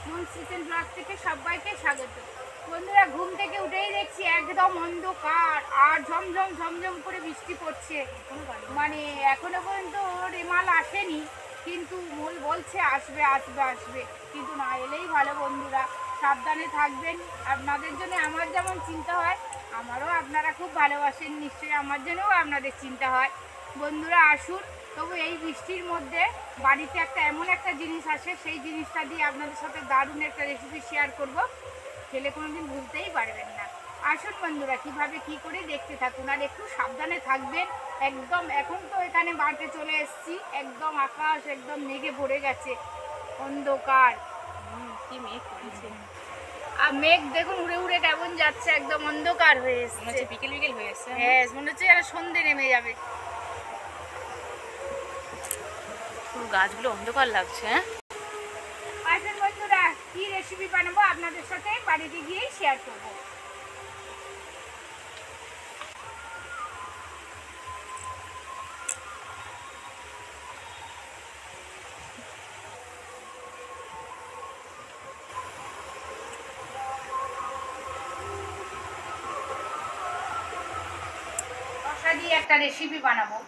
মনস kitchen blog থেকে সবাইকে স্বাগত। বন্ধুরা, ঘুম থেকে উঠেই দেখছি একদম অন্ধকার আর ঝমঝম ঝমঝম করে বৃষ্টি পড়ছে। মানে এখনো পর্যন্ত রেমাল আসেনি, কিন্তু মূল বলছে আসবে আসবে আসবে, কিন্তু না এলেই ভালো। বন্ধুরা সাবধানে থাকবেন। আপনাদের জন্য আমার যেমন চিন্তা হয়, আমারও আপনারা খুব ভালোবাসেন, নিশ্চয়ই আমার জন্যও আপনাদের চিন্তা হয়। বন্ধুরা আসুন, তবু এই বৃষ্টির মধ্যে বাড়িতে এমন একটা জিনিস আসে, সেই জিনিসটা দিয়ে আপনাদের সাথে দারুণ একটা রেসিপি শেয়ার করব, খেলে কোনো দিন ভুলতেই পারবেন না। আসুন বন্ধুরা, কীভাবে কী করে দেখতে থাকুন আর একটু সাবধানে থাকবেন। একদম এখন তো এখানে বাড়িতে চলে এসেছি, একদম আকাশ একদম মেঘে ভরে গেছে, অন্ধকার। কি মেঘ পড়েছে, আর মেঘ দেখুন উড়ে উড়ে কেমন যাচ্ছে, একদম অন্ধকার হয়ে এসেছে, বিকেল বিকেল হয়ে এসেছে। হ্যাঁ, মনে হচ্ছে যেন সন্ধে নেমে যাবে। গাছগুলো অন্ধকার লাগছে। আসুন বন্ধুরা, কি রেসিপি বানাবো আপনাদের সাথে বাড়িতে গিয়েই শেয়ার করবো। শসা দিয়ে একটা রেসিপি বানাবো।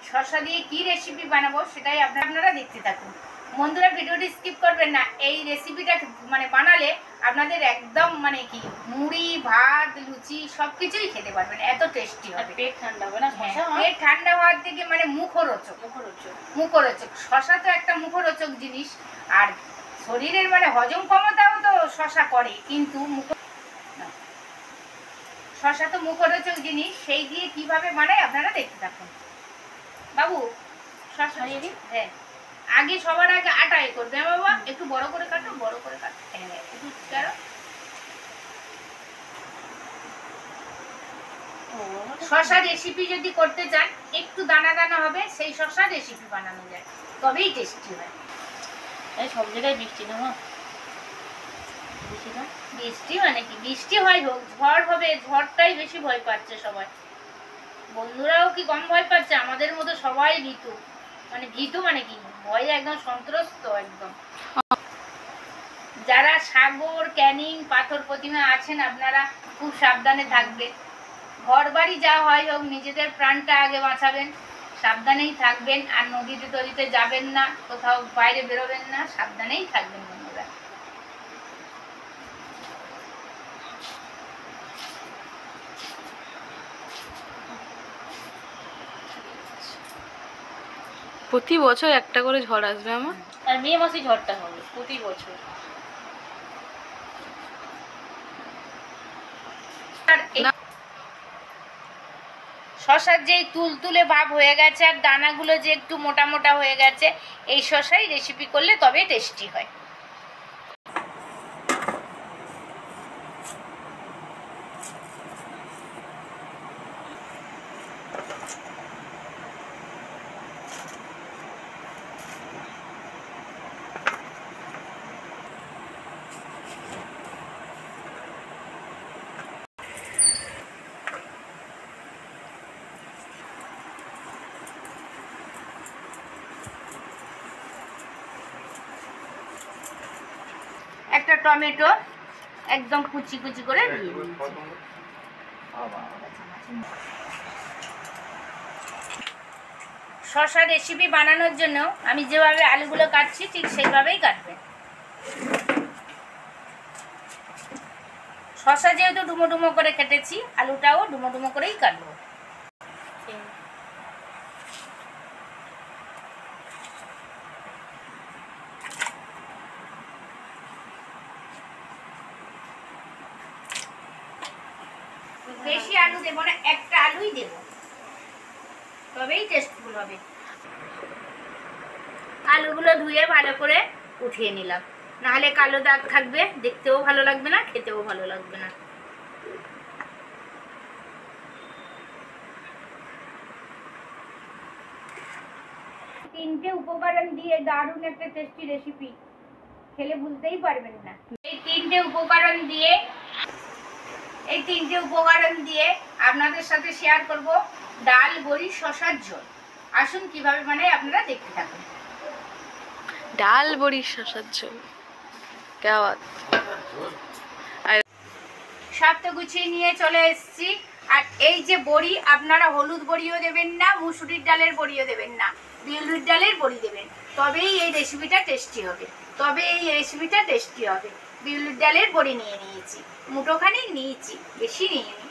শসা দিয়ে কি রেসিপি বানাবো সেটাই আপনারা দেখতে থাকুন। বন্ধুরা ভিডিওটি স্কিপ করবেন না। এই রেসিপিটা বানালে আপনাদের একদম কি মুড়ি ভাত লুচি সবকিছুই খেতে পারবেন, এত টেস্টি হবে। পেট ঠান্ডা হবে না? পেট ঠান্ডা হওয়ার থেকে মুখরোচক। মুখরোচক শসা তো একটা মুখরোচক জিনিস, আর শরীরের হজম ক্ষমতাও তো শসা করে, কিন্তু শসা তো মুখরোচক জিনিস, সেই দিয়ে কিভাবে বানায় আপনারা দেখতে থাকুন। বাবু শসা দিয়ে দিন। হ্যাঁ, আগে সবার আগে আটাই করবে। হ্যাঁ বাবা, একটু বড় করে কাটো, বড় করে কাটো। হ্যাঁ, একটু কাটো। শসা রেসিপি যদি করতে চান, একটু দানা দানা হবে, সেই শসা রেসিপি বানানো যায়, তবেই টেস্টি হয়। এই সব জায়গায় বৃষ্টি না, বৃষ্টি কি বৃষ্টি হয় হোক, ঝড় হবে, ঝড়টাই বেশি ভয় পাচ্ছে সবাই। বন্ধুরাও কি কম ভয় পাচ্ছে? আমাদের মতো সবাই ভীতু। ভীতু কি ভয়, একদম সন্ত্রস্ত একদম। যারা সাগর ক্যানিং পাথর প্রতিমা আছেন, আপনারা খুব সাবধানে থাকবেন। ঘর বাড়ি যা হয় হোক, নিজেদের প্রাণটা আগে বাঁচাবেন, সাবধানেই থাকবেন। আর নদীতে টদিতে যাবেন না, কোথাও বাইরে বেরোবেন না, সাবধানেই থাকবেন বন্ধুরা। প্রতি বছর একটা করে ঝড় আসবে আমার, আর মে মাসে ঝড়টা হবে প্রতি বছর। শসার যে তুলতুলে ভাব হয়ে গেছে আর দানাগুলো যে একটু মোটা মোটা হয়ে গেছে, এই শসাই রেসিপি করলে তবে টেস্টি হয়। একটা টমেটো একদম কুচি কুচি করে দিয়ে দিচ্ছি। শসা রেসিপি বানানোর জন্য আমি যেভাবে আলুগুলো কাটছি, ঠিক সেইভাবেই কাটবেন। শসা যেহেতু ডুমো ডুমো করে কেটেছি, আলুটাও ডুমো ডুমো করেই কাটবো। বেশি আলু দেবো না, একটা আলুই দেব, তবেই টেস্টফুল হবে। আলুগুলো ধুয়ে ভালো করে উঠিয়ে নিলাম, নাহলে কালো দাগ থাকবে, দেখতেও ভালো লাগবে না, খেতেও ভালো লাগবে না। তিনটে উপকরণ দিয়ে দারুণ একটা টেস্টি রেসিপি, খেলে ভুলতেই পারবেন না। এই তিনটে উপকরণ দিয়ে আপনাদের সাথে শেয়ার করব ডাল বড়ি শসার ঝোল। আসুন কিভাবে বানাই আপনারা দেখতে থাকুন। ডাল বড়ি শসার ঝোল क्या बात। সব তো গুছিয়ে নিয়ে চলে এসেছি। আর এই যে বড়ি, আপনারা হলুদ বড়িও দেবেন না, মুসুরির ডালের বড়িও দেবেন না, বিউলির ডালের বড়ি দেবেন, তবেই এই রেসিপিটা টেস্টি হবে। বিউলির ডালের বড়ি নিয়ে নিয়েছি, মুঠোখানি নিয়েছি, বেশি নিইনি।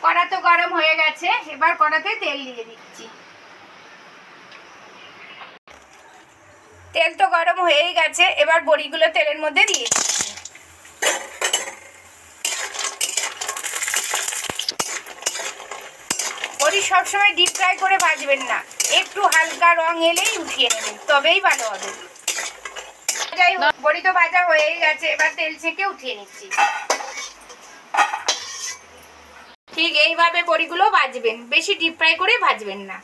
কড়া তো গরম হয়ে গেছে, এবার কড়াতে তেল দিয়ে দিচ্ছি। তেল তো গরম হয়েই গেছে, এবার বড়িগুলো তেলের মধ্যে দিয়ে দিচ্ছি। বড়ি সবসময় ডিপ ফ্রাই করে ভাজবেন না, একটু হালকা রং এলেই উঠিয়ে নেবেন, তবেই ভালো হবে। যাই হোক, বড়ি তো ভাজা হয়েই গেছে, এবার তেল ছেঁকে উঠিয়ে নিচ্ছি। ঠিক এইভাবে বড়িগুলো ভাজবেন, বেশি ডিপ ফ্রাই করে ভাজবেন না।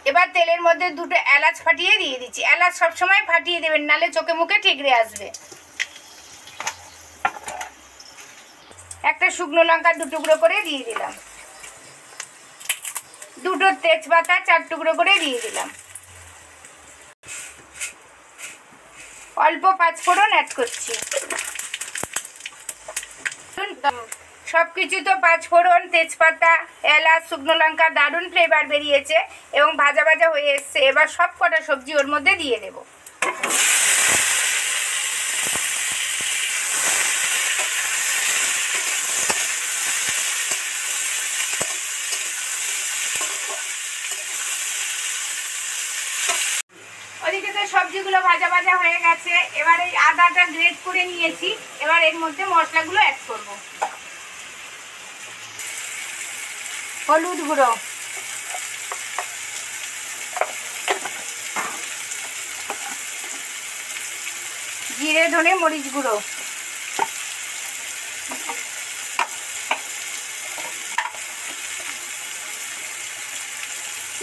এবার তেলের মধ্যে দুটো এলাচ ফাটিয়ে দিয়ে দিচ্ছি। এলাচ সবসময় ফাটিয়ে দেবেন, নালে চোখে মুখে ঠিকরে আসবে। একটা শুকনো লঙ্কা 2 টুকরো করে দিয়ে দিলাম। দুটো তেজপাতা 4 টুকরো করে দিয়ে দিলাম। অল্প 5 ফোড়ন অ্যাড করছি। সবকিছু তো 5 ফোড়ন, তেজপাতা, এলাচ, শুকনো লঙ্কা দারুণ ফ্লেভার বেরিয়েছে এবং ভাজা ভাজা হয়ে এসছে। এবার সব কটা সবজি ওর মধ্যে দিয়ে দেব। ওদিকে তো সবজিগুলো ভাজা ভাজা হয়ে গেছে, এবার এই আদাটা গ্রেট করে নিয়েছি, এবার এর মধ্যে মশলাগুলো অ্যাড করব। হলুদ গুঁড়ো, জিরে ধনে মরিচ গুঁড়ো,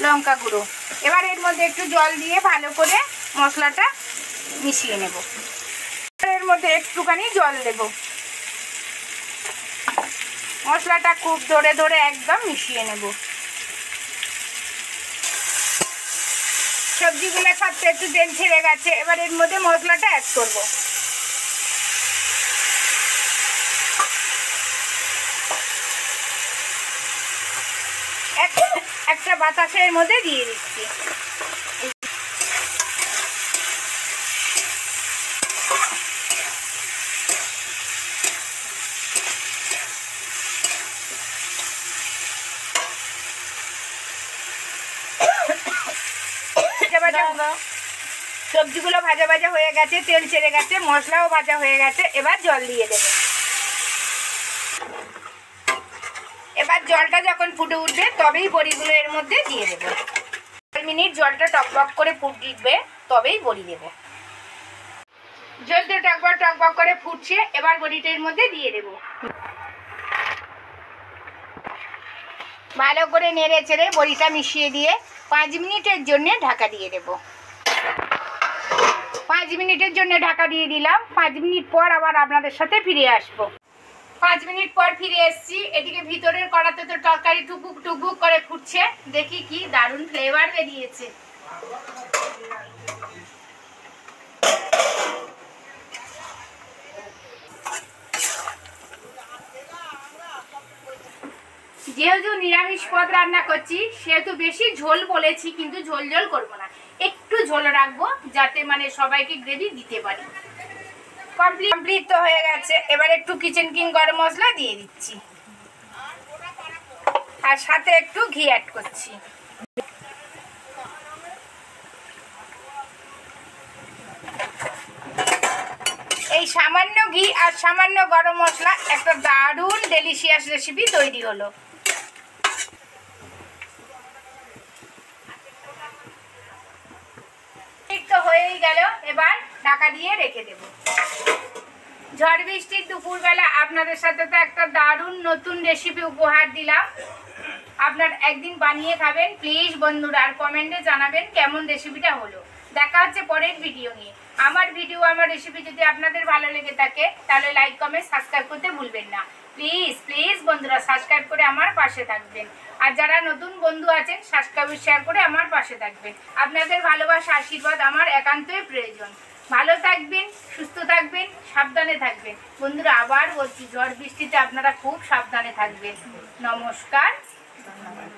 লঙ্কা গুঁড়ো। এবার এর মধ্যে একটু জল দিয়ে ভালো করে মশলাটা মিশিয়ে নেব। এর মধ্যে একটুখানি জল দেব। মশলাটা খুব ধরে ধরে একদম মিশিয়ে নেব। সবজিগুলো সাথে একটু তেল ছেড়ে গেছে, এবার এর মধ্যে মশলাটা অ্যাড করব। একটা বাতাসের মধ্যে দিয়ে দিচ্ছি। সবজিগুলো ভাজা ভাজা হয়ে গেছে, তেল ছেড়ে গেছে, মশলাও ভাজা হয়ে গেছে, এবার জল দিয়ে দেব। এবার জলটা যখন ফুটে উঠবে তবেই বড়িগুলো এর মধ্যে দিয়ে দেব। 4 মিনিট জলটা টকবক করে ফুটবে, তবেই বড়ি দেব। জলটা টকবক করে ফুটছে, এবার বড়িটা এর মধ্যে দিয়ে দেব। ভালো করে নেড়ে চেড়ে বড়িটা মিশিয়ে দিয়ে 5 মিনিটের জন্য ঢাকা দিয়ে দেব। 5 মিনিটের জন্য ঢাকা দিয়ে দিলাম। 5 মিনিট পর আবার আপনাদের সাথে ফিরে আসব। 5 মিনিট পর ফিরে এসেছি। এদিকে ভিতরের কড়াতে তো তরকারি টুকবুক টুকবুক করে ফুটছে, দেখি কি দারুণ ফ্লেভার বেরিয়েছে। যেহেতু নিরামিষ পদ রান্না করছি সেহেতু বেশি ঝোল বলেছি, কিন্তু ঝোল ঝোল করবো না, একটু ঝোল রাখবো যাতে মানে সবাইকে গ্রেভি দিতে পারি। কমপ্লিট তো হয়ে গেছে, এবার একটু কিচেন কিং গরম মশলা দিয়ে দিচ্ছি আর সাথে একটু ঘি অ্যাড করছি। এই সামান্য ঘি আর সামান্য গরম মশলা একটা দারুণ ডেলিশিয়াস রেসিপি তৈরি হলো। তো হয়েই গেল, এবার ঢাকা দিয়ে রেখে দেব। ঝড় বৃষ্টির দুপুরবেলা আপনাদের সাথে তো একটা দারুণ নতুন রেসিপি উপহার দিলাম। আপনারা একদিন বানিয়ে খাবেন প্লিজ বন্ধুরা, আর কমেন্টে জানাবেন কেমন রেসিপিটা হলো। দেখা হচ্ছে পরের ভিডিও নিয়ে। আমার রেসিপি যদি আপনাদের ভালো লেগে থাকে তাহলে লাইক কমেন্ট সাবস্ক্রাইব করতে ভুলবেন না। প্লিজ প্লিজ বন্ধুরা সাবস্ক্রাইব করে আমার পাশে থাকবেন। আর যারা নতুন বন্ধু আছেন সাবস্ক্রাইব শেয়ার করে আমার পাশে থাকবেন। আপনাদের ভালোবাসা আশীর্বাদ আমার একান্তই প্রয়োজন। ভালো থাকবেন, সুস্থ থাকবেন, সাবধানে থাকবেন বন্ধুরা। আবার বলছি ঝড় বৃষ্টিতে আপনারা খুব সাবধানে থাকবেন। নমস্কার, ধন্যবাদ।